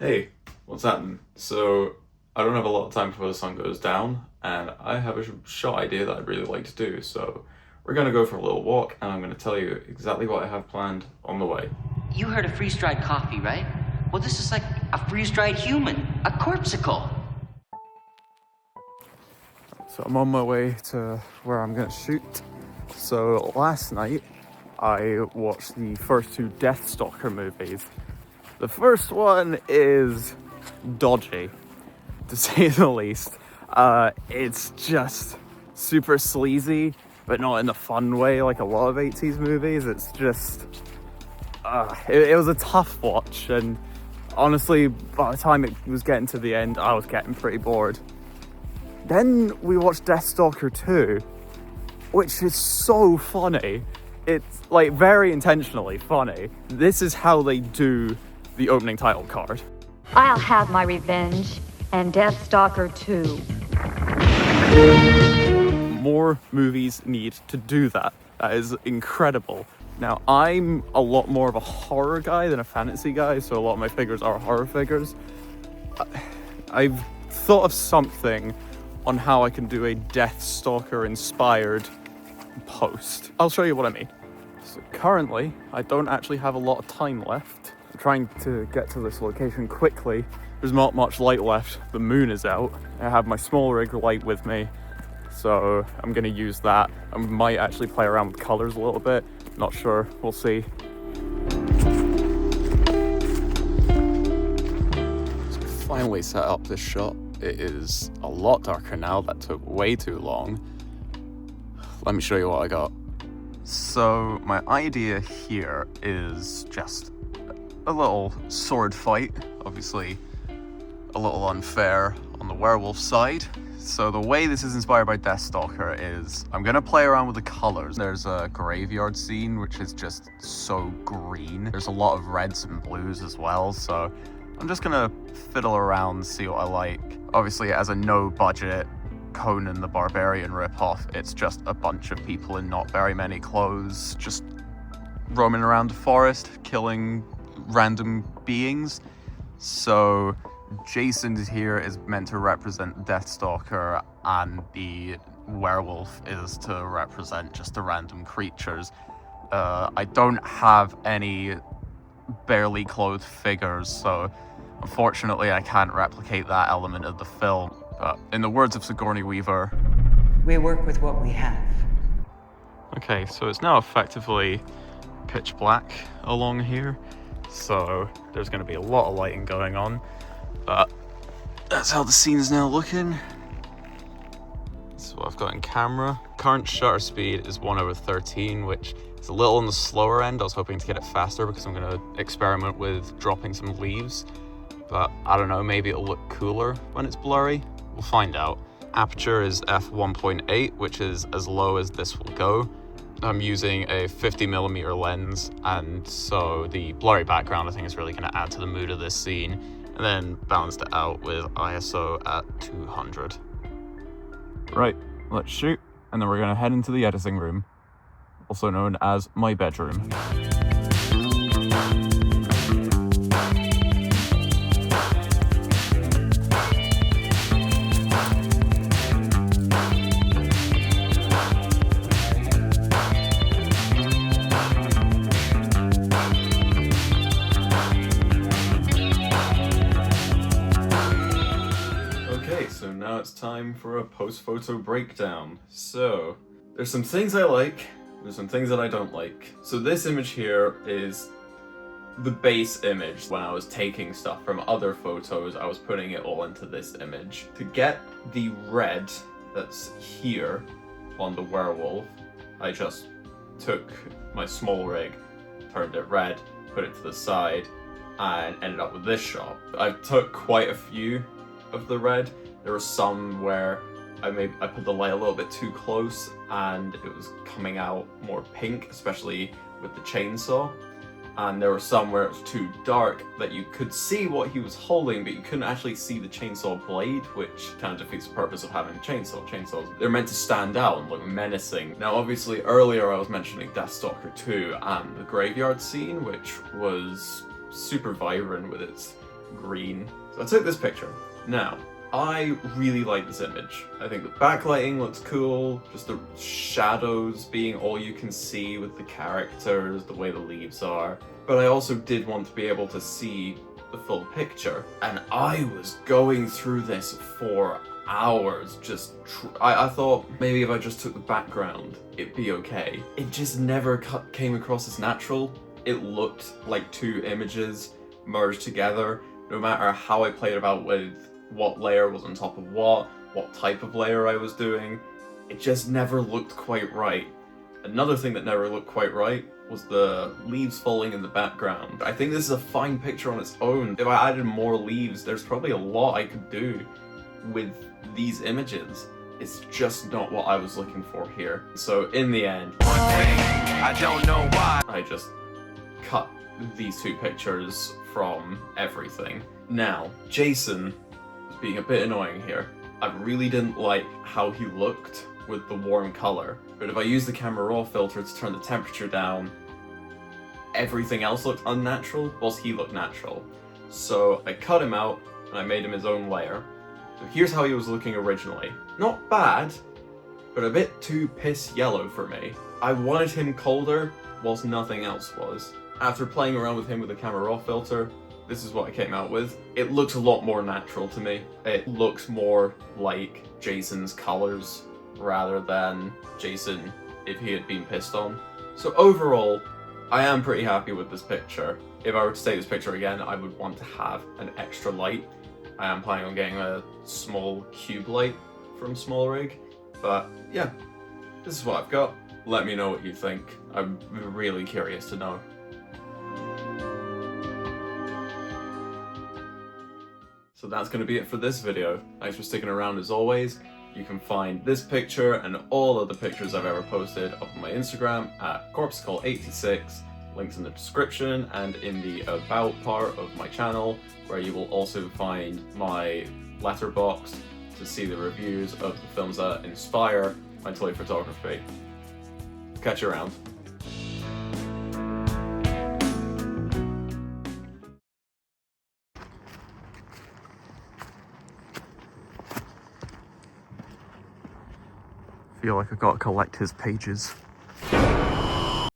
Hey, what's happening? So, I don't have a lot of time before the sun goes down, and I have a shot idea that I'd really like to do, so we're gonna go for a little walk, and I'm gonna tell you exactly what I have planned on the way. You heard of freeze-dried coffee, right? Well, this is like a freeze-dried human, a corpsicle. So I'm on my way to where I'm gonna shoot. So last night I watched the first two Deathstalker movies. The first one is dodgy, to say the least. It's just super sleazy, but not in the fun way like a lot of 80s movies. It's just, it was a tough watch, and honestly, by the time it was getting to the end, I was getting pretty bored. Then we watched Deathstalker 2, which is so funny. It's like very intentionally funny. This is how they do the opening title card. I'll have my revenge, and Deathstalker 2. More movies need to do that. That is incredible. Now, I'm a lot more of a horror guy than a fantasy guy, so a lot of my figures are horror figures. I've thought of something on how I can do a Deathstalker inspired post. I'll show you what I mean. So currently, I don't actually have a lot of time left. I'm trying to get to this location quickly. There's not much light left. The moon is out. I have my small rig light with me, so I'm gonna use that. I might actually play around with colors a little bit. Not sure, we'll see. So finally set up this shot. It is a lot darker now. That took way too long. Let me show you what I got. So my idea here is just a little sword fight. Obviously a little unfair on the werewolf side. So the way this is inspired by Deathstalker is I'm gonna play around with the colors. There's a graveyard scene which is just so green. There's a lot of reds and blues as well, so I'm just gonna fiddle around, see what I like. Obviously, as a no-budget Conan the Barbarian ripoff, it's just a bunch of people in not very many clothes, just roaming around the forest, killing random beings. So Jason here is meant to represent Deathstalker, and the werewolf is to represent just the random creatures. I don't have any barely clothed figures, so unfortunately I can't replicate that element of the film. But in the words of Sigourney Weaver, we work with what we have. Okay, so it's now effectively pitch black along here, so there's going to be a lot of lighting going on, but that's how the scene is now looking. That's what I've got in camera. Current shutter speed is 1/13, which is a little on the slower end. I was hoping to get it faster because I'm going to experiment with dropping some leaves, but I don't know, maybe it'll look cooler when it's blurry. We'll find out. Aperture is f1.8, which is as low as this will go. I'm using a 50mm lens, and so the blurry background I think is really going to add to the mood of this scene, and then balanced it out with ISO at 200. Right, let's shoot, and then we're going to head into the editing room, also known as my bedroom. So now it's time for a post-photo breakdown. So, there's some things I like, there's some things that I don't like. So this image here is the base image. When I was taking stuff from other photos, I was putting it all into this image. To get the red that's here on the werewolf, I just took my small rig, turned it red, put it to the side, and ended up with this shot. I took quite a few of the red. There were some where I put the light a little bit too close and it was coming out more pink, especially with the chainsaw. And there were some where it was too dark that you could see what he was holding, but you couldn't actually see the chainsaw blade, which kind of defeats the purpose of having a chainsaw. Chainsaws, they're meant to stand out and look menacing. Now, obviously, earlier I was mentioning Deathstalker 2 and the graveyard scene, which was super vibrant with its green. So I took this picture. Now, I really like this image. I think the backlighting looks cool, just the shadows being all you can see with the characters, the way the leaves are. But I also did want to be able to see the full picture. And I was going through this for hours, I thought maybe if I just took the background, it'd be okay. It just never came across as natural. It looked like two images merged together, no matter how I played about with what layer was on top of what type of layer I was doing. It just never looked quite right. Another thing that never looked quite right was the leaves falling in the background. I think this is a fine picture on its own. If I added more leaves, there's probably a lot I could do with these images. It's just not what I was looking for here. So in the end, I don't know why, I just cut these two pictures from everything. Now, Jason was being a bit annoying here. I really didn't like how he looked with the warm color, but if I use the camera raw filter to turn the temperature down, everything else looked unnatural, whilst he looked natural. So I cut him out and I made him his own layer. So here's how he was looking originally. Not bad, but a bit too piss yellow for me. I wanted him colder, whilst nothing else was. After playing around with him with the camera raw filter, this is what I came out with. It looks a lot more natural to me. It looks more like Jason's colors rather than Jason if he had been pissed on. So overall, I am pretty happy with this picture. If I were to take this picture again, I would want to have an extra light. I am planning on getting a small cube light from Small Rig, but yeah, this is what I've got. Let me know what you think. I'm really curious to know. So that's going to be it for this video. Thanks for sticking around as always. You can find this picture and all other pictures I've ever posted up on my Instagram at corpsecall86. Links in the description and in the about part of my channel, where you will also find my letterbox to see the reviews of the films that inspire my toy photography. Catch you around. Feel like I've got to collect his pages.